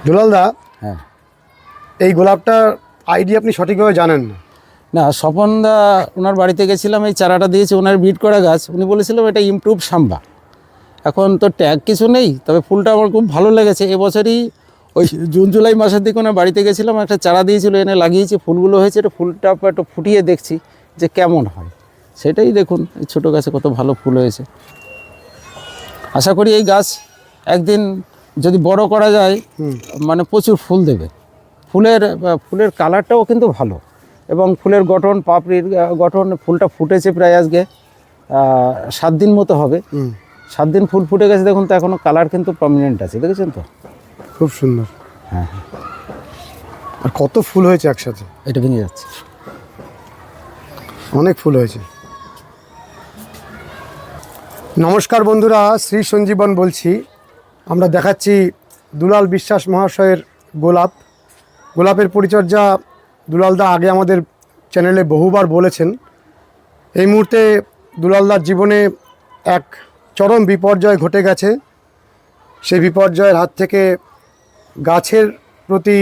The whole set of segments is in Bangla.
দুলালদা, হ্যাঁ, এই গোলাপটার আইডি আপনি সঠিকভাবে জানেন না। না স্বপনদা ওনার বাড়িতে গেছিলাম, এই চারাটা দিয়েছে ওনার বিট করা গাছ। উনি বলেছিলাম এটা ইমপ্রুভ সাম্বা। এখন তো ট্যাগ কিছু নেই, তবে ফুলটা আমার খুব ভালো লেগেছে। এবছরই ওই জুন জুলাই মাসের দিকে ওনার বাড়িতে গেছিলাম, একটা চারা দিয়েছিল, এনে লাগিয়েছি, ফুলগুলো হয়েছে। এটা ফুলটা একটু ফুটিয়ে দেখছি যে কেমন হয়। সেটাই দেখুন, এই ছোটো গাছে কত ভালো ফুল হয়েছে। আশা করি এই গাছ একদিন যদি বড় করা যায় মানে প্রচুর ফুল দেবে। ফুলের কালারটাও কিন্তু ভালো, এবং ফুলের গঠন, পাপড়ির গঠন, ফুলটা ফুটেছে প্রায় আজকে 7 দিন মতো হবে। 7 দিন ফুল ফুটে গেছে দেখুন, তো এখনও কালার কিন্তু প্রমিনেন্ট আছে, দেখেছেন তো? খুব সুন্দর। হ্যাঁ, আর কত ফুল হয়েছে একসাথে, এটা ভেঙে যাচ্ছে, অনেক ফুল হয়েছে। নমস্কার বন্ধুরা, শ্রী সঞ্জীবন বলছি। আমরা দেখাচ্ছি দুলাল বিশ্বাস মহাশয়ের গোলাপের পরিচর্যা দুলালদা আগে আমাদের চ্যানেলে বহুবার বলেছেন। এই মুহূর্তে দুলালদার জীবনে এক চরম বিপর্যয় ঘটে গেছে। সেই বিপর্যয়ের হাত থেকে গাছের প্রতি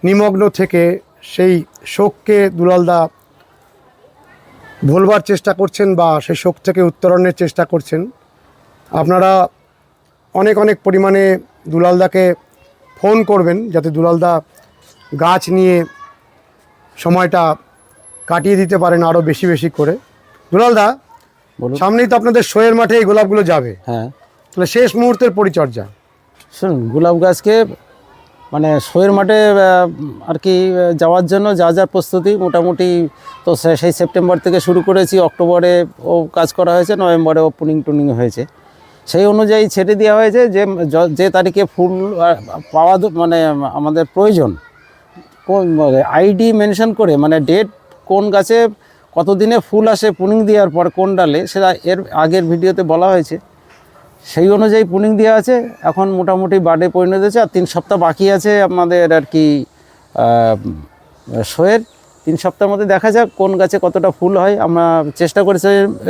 নিমগ্ন থেকে সেই শোককে দুলালদা ভুলবার চেষ্টা করছেন, বা সেই শোক থেকে উত্তরণের চেষ্টা করছেন। আপনারা অনেক অনেক পরিমাণে দুলালদাকে ফোন করবেন, যাতে দুলালদা গাছ নিয়ে সময়টা কাটিয়ে দিতে পারেন আরও বেশি বেশি করে। দুলালদা, সামনেই তো আপনাদের শোয়ের মাঠে এই গোলাপগুলো যাবে। হ্যাঁ, তাহলে শেষ মুহূর্তের পরিচর্যা শুনুন, গোলাপ গাছকে মানে শোয়ের মাঠে আর কি যাওয়ার জন্য যা যা প্রস্তুতি মোটামুটি তো সেই সেপ্টেম্বর থেকে শুরু করেছি। অক্টোবরে ও কাজ করা হয়েছে, নভেম্বরে ও পুনিং টুনিং হয়েছে। সেই অনুযায়ী ছেড়ে দেওয়া হয়েছে যে তারিখে ফুল পাওয়া মানে আমাদের প্রয়োজন, কোন আইডি মেনশন করে, মানে ডেট, কোন গাছে কত দিনে ফুল আসে পুনিং দেওয়ার পর কোন ডালে, সেটা এর আগের ভিডিওতে বলা হয়েছে। সেই অনুযায়ী পুনিং দেওয়া আছে। এখন মোটামুটি বার্ডে পরিণত হয়েছে, আর 3 সপ্তাহ বাকি আছে আমাদের আর কি শোয়ের। 3 সপ্তাহের মধ্যে দেখা যাক কোন গাছে কতটা ফুল হয়। আমরা চেষ্টা করেছি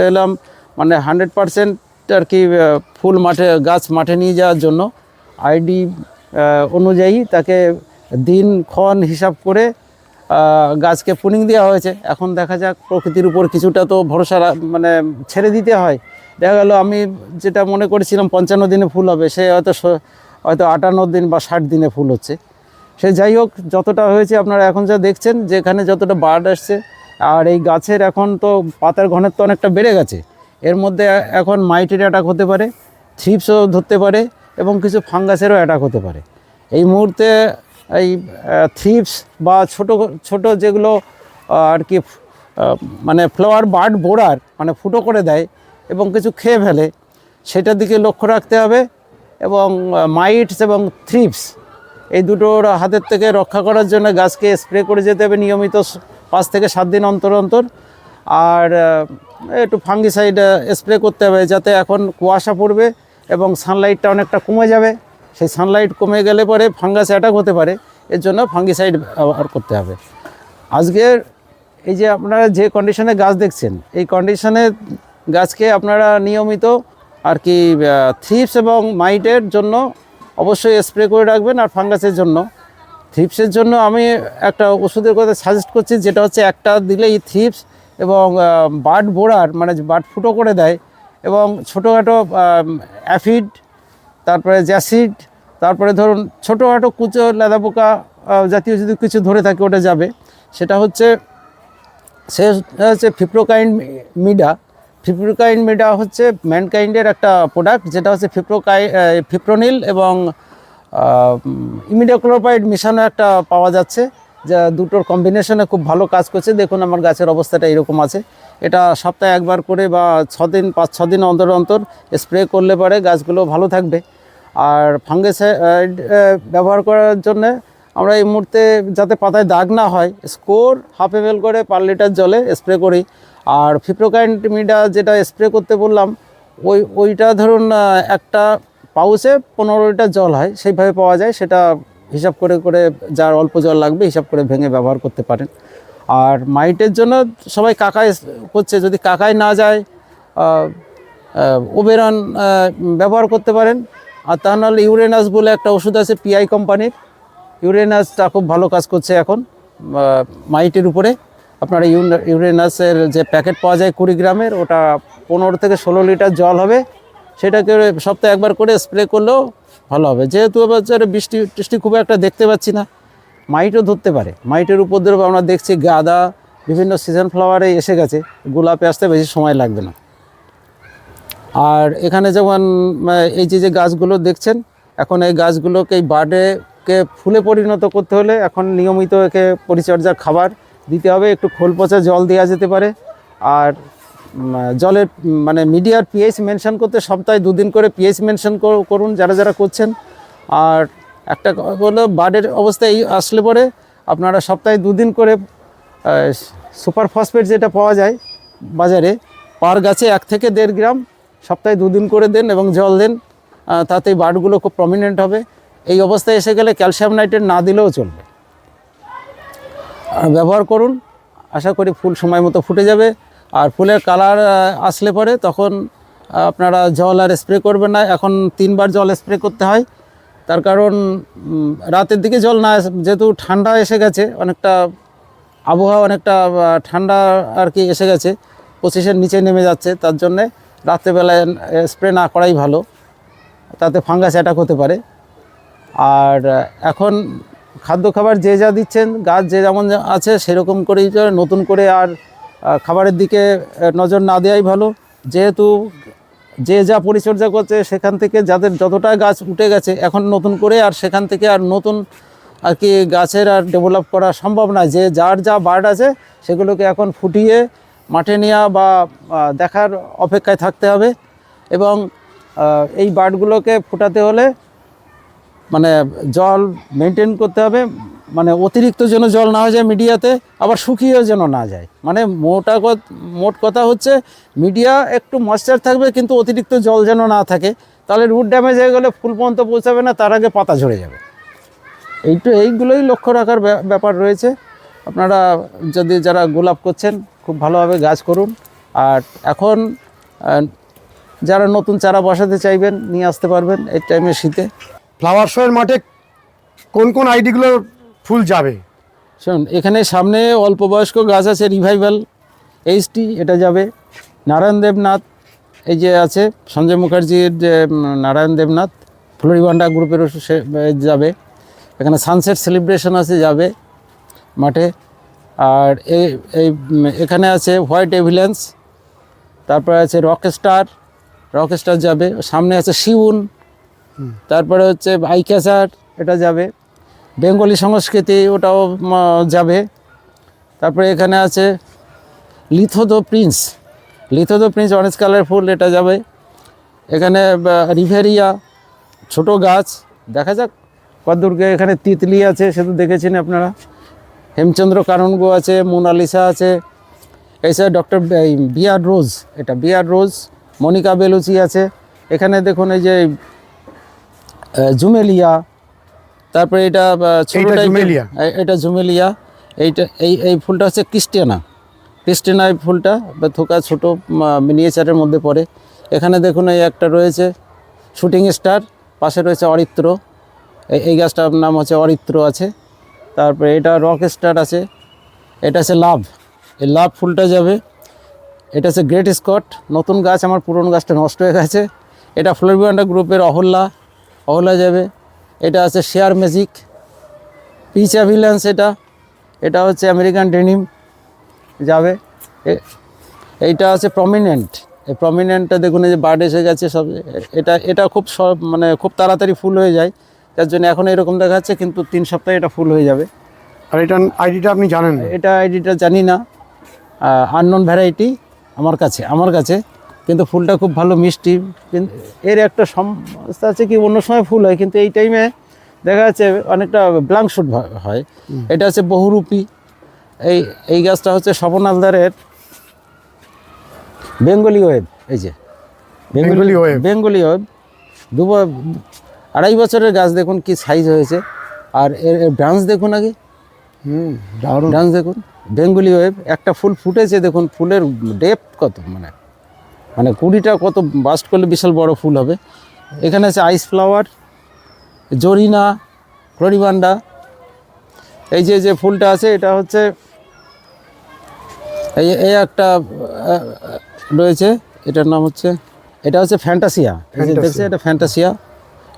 এলাম মানে 100% আর কি ফুল গাছ মাঠে নিয়ে যাওয়ার জন্য। আইডি অনুযায়ী তাকে দিনক্ষণ হিসাব করে গাছকে পুনিং দেওয়া হয়েছে। এখন দেখা যাক, প্রকৃতির উপর কিছুটা তো ভরসা মানে ছেড়ে দিতে হয়। দেখা গেল আমি যেটা মনে করেছিলাম 55 দিনে ফুল হবে, সে হয়তো 58 দিন বা 60 দিনে ফুল হচ্ছে। সে যাই হোক, যতটা হয়েছে আপনারা এখন যা দেখছেন, যেখানে যতটা বার্ড আসছে, আর এই গাছের এখন তো পাতার ঘনত্ব অনেকটা বেড়ে গেছে। এর মধ্যে এখন মাইটের অ্যাটাক হতে পারে, থ্রিপসও ধরতে পারে, এবং কিছু ফাঙ্গাসেরও অ্যাটাক হতে পারে। এই মুহূর্তে এই থ্রিপস বা ছোট ছোট যেগুলো আর কি মানে ফ্লাওয়ার বার্ড বোরার, মানে ফুটো করে দেয় এবং কিছু খেয়ে ফেলে, সেটার দিকে লক্ষ্য রাখতে হবে। এবং মাইটস এবং থ্রিপস এই দুটোর হাতের থেকে রক্ষা করার জন্য গাছকে স্প্রে করে যেতে হবে নিয়মিত 5 থেকে 7 দিন অন্তর অন্তর। আর একটু ফাঙ্গিসাইড স্প্রে করতে হবে, যাতে এখন কুয়াশা পড়বে এবং সানলাইটটা অনেকটা কমে যাবে। সেই সানলাইট কমে গেলে পরে ফাঙ্গাস অ্যাটাক হতে পারে, এর জন্য ফাঙ্গিসাইড ব্যবহার করতে হবে। আজকের এই যে আপনারা যে কন্ডিশনে গাছ দেখছেন, এই কন্ডিশনে গাছকে আপনারা নিয়মিত আর কি থ্রিপস এবং মাইটের জন্য অবশ্যই স্প্রে করে রাখবেন। আর ফাঙ্গাসের জন্য, থ্রিপসের জন্য আমি একটা ওষুধের কথা সাজেস্ট করছি, যেটা হচ্ছে একটা দিলেই থ্রিপস এবং বার্ড বোরার, মানে বার্ড ফুটো করে দেয়, এবং ছোটোখাটো অ্যাফিড, তারপরে জ্যাসিড, তারপরে ধরুন ছোটোখাটো কুচো লেদা পোকা জাতীয় যদি কিছু ধরে থাকে ওটা যাবে। সেটা হচ্ছে ফিপ্রোকাইন মিডা। ফিপ্রোকাইন মিডা হচ্ছে ম্যানকাইন্ডের একটা প্রোডাক্ট, যেটা হচ্ছে ফিপ্রোনিল এবং ইমিডাক্লোরপাইড মিশানো একটা পাওয়া যাচ্ছে, যা দুটোর কম্বিনেশনে খুব ভালো কাজ করছে। দেখুন আমার গাছের অবস্থাটা এরকম আছে। এটা সপ্তাহে একবার করে বা 5-6 দিন অন্তর অন্তর স্প্রে করলে পরে গাছগুলো ভালো থাকবে। আর ফাঙ্গিসাইড ব্যবহার করার জন্যে আমরা এই মুহূর্তে যাতে পাতায় দাগ না হয়, স্কোর 1/2 ml করে পার লিটার জলে স্প্রে করি। আর ফিপ্রোকাইন মিডা যেটা স্প্রে করতে বললাম, ওইটা ধরুন একটা পাউচে 15 লিটার জল হয়, সেইভাবে পাওয়া যায়। সেটা হিসাব করে করে যার অল্প জল লাগবে হিসাব করে ভেঙে ব্যবহার করতে পারেন। আর মাইটের জন্য সবাই কাকায় করছে, যদি কাকায় না যায় ওবেরন ব্যবহার করতে পারেন। আর তা নাহলে ইউরেনাস বলে একটা ওষুধ আছে পিআই কোম্পানির, ইউরেনাসটা খুব ভালো কাজ করছে এখন মাইটের উপরে। আপনারা ইউরেনাসের যে প্যাকেট পাওয়া যায় 20 গ্রামের, ওটা 15 থেকে 16 লিটার জল হবে, সেটাকে সপ্তাহে একবার করে স্প্রে করলেও ভালো হবে। যেহেতু এবার বৃষ্টি খুব একটা দেখতে পাচ্ছি না, মাইটও ধরতে পারে। মাইটের উপদ্রব আমরা দেখছি গাঁদা বিভিন্ন সিজন ফ্লাওয়ারে এসে গেছে, গোলাপে আসতে বেশি সময় লাগবে না। আর এখানে যেমন এই যে গাছগুলো দেখছেন, এখন এই গাছগুলোকে এই বার্ডেকে ফুলে পরিণত করতে হলে এখন নিয়মিত একে পরিচর্যার খাবার দিতে হবে। একটু খোল পচা জল দেওয়া যেতে পারে। আর জলের মানে মিডিয়ার পিএইচ মেনশন করতে সপ্তাহে 2 দিন করে পিএইচ মেনশন করুন যারা যারা করছেন। আর একটা হলো বার্ডের অবস্থায় আসলে পরে আপনারা সপ্তাহে 2 দিন করে সুপার ফসফেট যেটা পাওয়া যায় বাজারে, পার গাছে 1 থেকে 1.5 গ্রাম সপ্তাহে 2 দিন করে দেন এবং জল দেন, তাতে বার্ডগুলো খুব প্রমিনেন্ট হবে। এই অবস্থায় এসে গেলে ক্যালসিয়াম নাইট্রেট না দিলেও চলবে, আর ব্যবহার করুন। আশা করি ফুল সময় মতো ফুটে যাবে। আর ফুলের কালার আসলে পরে তখন আপনারা জল আর স্প্রে করবেন না। এখন 3 বার জল স্প্রে করতে হয়, তার কারণ রাতের দিকে জল না, যেহেতু ঠান্ডা এসে গেছে, অনেকটা আবহাওয়া অনেকটা ঠান্ডা আর কি এসে গেছে, 25-এর নিচে নেমে যাচ্ছে, তার জন্যে রাত্রেবেলায় স্প্রে না করাই ভালো, তাতে ফাঙ্গাস অ্যাটাক হতে পারে। আর এখন খাদ্য খাবার যে যা দিচ্ছেন, গাছ যে যেমন আছে সেরকম করেই নতুন করে আর খাবারের দিকে নজর না দেওয়াই ভালো। যেহেতু যে যা পরিচর্যা করছে সেখান থেকে যাদের যতটা গাছ উঠে গেছে, এখন নতুন করে আর সেখান থেকে আর নতুন আর কি গাছের আর ডেভেলপ করা সম্ভব নয়। যে যার যা বার্ড আছে সেগুলোকে এখন ফুটিয়ে মাঠে নেওয়া বা দেখার অপেক্ষায় থাকতে হবে। এবং এই বার্ডগুলোকে ফুটাতে হলে মানে জল মেনটেন করতে হবে, মানে অতিরিক্ত যেন জল না হয়ে যায় মিডিয়াতে, আবার শুকিয়েও যেন না যায়। মানে মোট কথা হচ্ছে মিডিয়া একটু ময়েশ্চার থাকবে, কিন্তু অতিরিক্ত জল যেন না থাকে, তাহলে রুট ড্যামেজ হয়ে গেলে ফুল পর্যন্ত পৌঁছাবে না, তার আগে পাতা ঝরে যাবে। এইগুলোই লক্ষ্য রাখার ব্যাপার রয়েছে। আপনারা যদি যারা গোলাপ করছেন খুব ভালোভাবে গাছ করুন। আর এখন যারা নতুন চারা বসাতে চাইবেন নিয়ে আসতে পারবেন এই টাইমে শীতে। ফ্লাওয়ার শোয়ের মাঠে কোন কোন আইডিগুলো ফুল যাবে? শুনুন, এখানে সামনে অল্প বয়স্ক গাছ আছে, রিভাইভাল এইচটি, এটা যাবে। নারায়ণ দেবনাথ এই যে আছে সঞ্জয় মুখার্জির যে নারায়ণ দেবনাথ ফ্লোরিবান্ডা গ্রুপের সে যাবে। এখানে সানসেট সেলিব্রেশন আছে, যাবে মাঠে। আর এখানে আছে হোয়াইট এভিলেন্স, তারপরে আছে রকস্টার যাবে। সামনে আছে শিউন, তারপরে হচ্ছে আইক্যাসার, এটা যাবে। বেঙ্গলি সংস্কৃতি, ওটাও যাবে। তারপরে এখানে আছে লিথোদো প্রিন্স অরেঞ্জ কালার ফুল, এটা যাবে। এখানে রিভেরিয়া ছোট গাছ, দেখা যাক কতদূরকে। এখানে তিতলি আছে, সে তো দেখেছেন আপনারা। হেমচন্দ্র কাননগো আছে, মোনালিসা আছে। এছাড়া ডক্টর বিয়ার রোজ, এটা বিয়ার রোজ। মনিকা বেলুচি আছে। এখানে দেখুন এই যে জুমেলিয়া, তারপরে এটা ছোট জুমেলিয়া, এটা জুমেলিয়া। এই ফুলটা হচ্ছে ক্রিস্টিয়ানা এই ফুলটা থোকা ছোট মিনিয়েচারের মধ্যে পড়ে। এখানে দেখুন এই একটা রয়েছে শুটিং স্টার, পাশে রয়েছে অরিত্র, এই গাছটার নাম হচ্ছে অরিত্র আছে। তারপরে এটা রক স্টার আছে, এটা আছে লাভ, এই লাভ ফুলটা যাবে। এটা হচ্ছে গ্রেট স্কট, নতুন গাছ, আমার পুরনো গাছটা নষ্ট হয়ে গেছে। এটা ফ্লোরিবান্ডা গ্রুপের অহল্লা যাবে। এটা আছে শেয়ার ম্যাজিক, পিচ অ্যাভিলেন্স, এটা হচ্ছে আমেরিকান ডেনিম যাবে। এইটা আছে প্রমিনেন্ট, এই প্রমিনেন্টটা দেখুন এই যে বার্ড এসে গেছে সব। এটা খুব মানে খুব তাড়াতাড়ি ফুল হয়ে যায়, তার জন্য এখন এরকম দেখাচ্ছে, কিন্তু 3 সপ্তাহে এটা ফুল হয়ে যাবে। আর এটা আইডিটা আপনি জানেন? এটা আইডিটা জানি না, আননোন ভ্যারাইটি আমার কাছে, কিন্তু ফুলটা খুব ভালো মিষ্টি। কিন্তু এর একটা সমস্যা আছে কি, অন্য সময় ফুল হয়, কিন্তু এই টাইমে দেখা যাচ্ছে অনেকটা ব্ল্যাঙ্ক শুট হয়। এটা হচ্ছে বহুরূপী। এই গাছটা হচ্ছে স্বপন হালদারের বেঙ্গলি ওয়েব, এই যে বেঙ্গলি ওয়েব 2.5 বছরের গাছ, দেখুন কি সাইজ হয়েছে। আর এর ব্রাঞ্চ দেখুন আগে, ব্রাঞ্চ দেখুন। বেঙ্গলি ওয়েব একটা ফুল ফুটেছে, দেখুন ফুলের ডেপথ কত, মানে 20টা কত বাস্ট করলে বিশাল বড় ফুল হবে। এখানে আছে আইস ফ্লাওয়ার, জরিনা, ফ্লোরিবান্ডা। এই যে যে ফুলটা আছে এটা হচ্ছে এই একটা রয়েছে, এটার নাম হচ্ছে, এটা হচ্ছে ফ্যান্টাসিয়া। এই যে দেখছে এটা ফ্যান্টাসিয়া,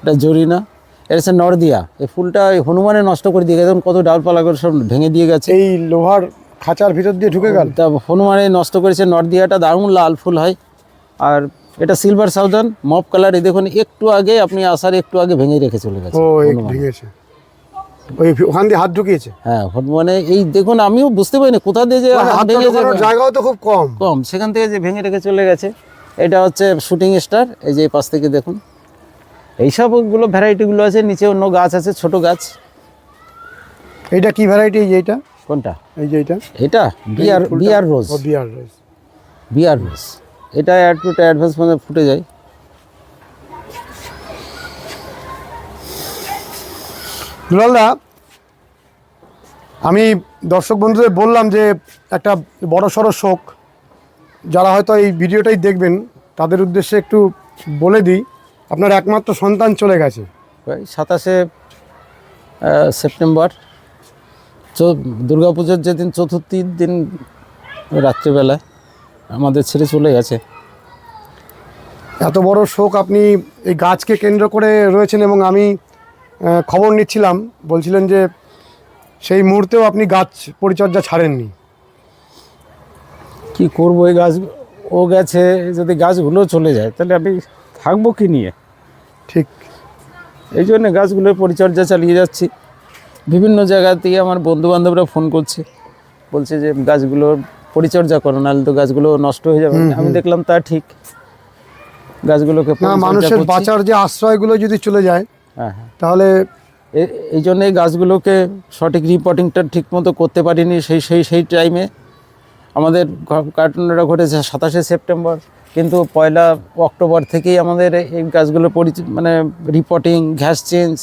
এটা জরিনা, এটা হচ্ছে নর্দিয়া। এই ফুলটা এই হনুমানে নষ্ট করে দিয়ে গেছে, কত ডালপালা করে সব ভেঙে দিয়ে গেছে। এই লোহার খাঁচার ভিতর দিয়ে ঢুকে গেল। তা হনুমানে নষ্ট করেছে। নর্দিয়াটা দারুণ লাল ফুল হয়। আর এটা সিলভার সাউদার্ন মপ কালার। এই দেখুন একটু আগে আপনি আসার একটু আগে ভেঙে রেখে চলে গেছে ও এই হনুমান। ভেঙেছে, ওই ওখান দিয়ে হাত ঢুকিয়েছে। হ্যাঁ হনুমানে এই দেখুন আমিও বুঝতে পারিনি কোথা দিয়ে যে হাত হাতটা ভেঙে ঢোকানোর জায়গাও তো খুব কম। কম, সেখান থেকে যে ভেঙে রেখে চলে গেছে। এটা হচ্ছে শুটিং স্টার। এই যে এই পাশ থেকে দেখুন এইসবগুলো ভ্যারাইটিগুলো আছে। নিচে অন্য গাছ আছে, ছোট গাছ। এইটা কি ভ্যারাইটি? এই যে এইটা, কোনটা? এই যে এইটা এটা বিয়ার রোজ। ও বিয়ার রোজ। বিয়ার রোজ এটা একটু অ্যাডভান্স মানে ফুটে যায়। দুলালদা, আমি দর্শক বন্ধুদের বললাম যে একটা বড় সড়ো শোক, যারা হয়তো এই ভিডিওটাই দেখবেন তাদের উদ্দেশ্যে একটু বলে দিই, আপনার একমাত্র সন্তান চলে গেছে। প্রায় 27শে সেপ্টেম্বর দুর্গাপুজোর যেদিন চতুর্থীর দিন রাত্রিবেলায় আমাদের ছেড়ে চলে গেছে। এত বড় শোক, আপনি এই গাছকে কেন্দ্র করে রয়েছেন এবং আমি খবর নিচ্ছিলাম, বলছিলেন যে সেই মুহূর্তেও আপনি গাছ পরিচর্যা ছাড়েননি। কি করবো, এই গাছ ও গেছে, যদি গাছগুলো চলে যায় তাহলে আমি থাকবো কি নিয়ে? ঠিক এই জন্য গাছগুলোর পরিচর্যা চালিয়ে যাচ্ছি। বিভিন্ন জায়গা থেকে আমার বন্ধুবান্ধবরা ফোন করছে, বলছে যে গাছগুলোর পরিচর্যা করো, নাহলে তো গাছগুলো নষ্ট হয়ে যাবে। আমি দেখলাম তা ঠিক, গাছগুলোকে না, পরিচর্যা মানুষের করছি। বাঁচার যে আশ্রয়গুলো যদি চলে যায় হ্যাঁ হ্যাঁ, তাহলে এই জন্য এই গাছগুলোকে সঠিক রিপোর্টিংটা ঠিক মতো করতে পারিনি সেই টাইমে। আমাদের ঘটনাটা ঘটেছে 27শে সেপ্টেম্বর, কিন্তু 1 অক্টোবর থেকেই আমাদের এই গাছগুলো মানে রিপোর্টিং, ঘ্যাস চেঞ্জ,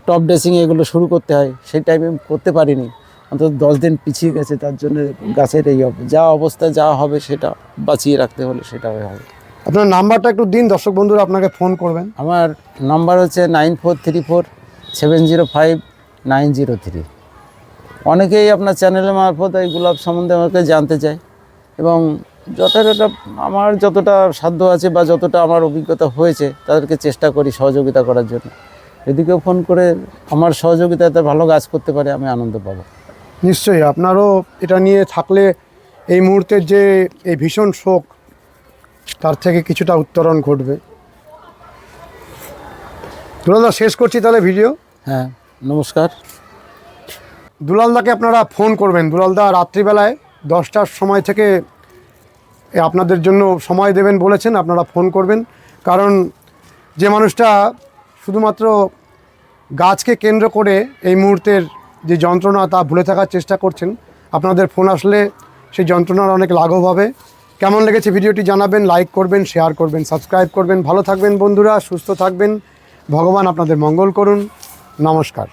টপ ড্রেসিং এগুলো শুরু করতে হয়। সেই টাইমে করতে পারিনি, অন্তত 10 দিন পিছিয়ে গেছে। তার জন্য গাছের এই যা অবস্থা যা হবে সেটা বাঁচিয়ে রাখতে হলে সেটা হবে। আপনার নাম্বারটা একটু দিন, দর্শক বন্ধুরা আপনাকে ফোন করবেন। আমার নাম্বার হচ্ছে 9434705903। অনেকেই আপনার চ্যানেলের মারফত এই গোলাপ সম্বন্ধে আমাকে জানতে চায়, এবং যতটা আমার যতটা সাধ্য আছে বা যতটা আমার অভিজ্ঞতা হয়েছে তাদেরকে চেষ্টা করি সহযোগিতা করার জন্য। যদি কেউ ফোন করে আমার সহযোগিতাতে ভালো গাছ করতে পারে, আমি আনন্দ পাবো। নিশ্চয়ই আপনারও এটা নিয়ে থাকলে এই মুহূর্তের যে এই ভীষণ শোক, তার থেকে কিছুটা উত্তরণ ঘটবে। দুলালদা, শেষ করছি তাহলে ভিডিও। হ্যাঁ, নমস্কার। দুলালদাকে আপনারা ফোন করবেন। দুলালদা রাত্রিবেলায় 10টার সময় থেকে আপনাদের জন্য সময় দেবেন বলেছেন, আপনারা ফোন করবেন। কারণ যে মানুষটা শুধুমাত্র গাছকে কেন্দ্র করে এই মুহূর্তের যে যন্ত্রণা তা ভুলে থাকার চেষ্টা করছেন, আপনাদের ফোন আসলে সেই যন্ত্রণার অনেক লাঘব হবে। কেমন লেগেছে ভিডিওটি জানাবেন, লাইক করবেন, শেয়ার করবেন, সাবস্ক্রাইব করবেন। ভালো থাকবেন বন্ধুরা, সুস্থ থাকবেন। ভগবান আপনাদের মঙ্গল করুন। নমস্কার।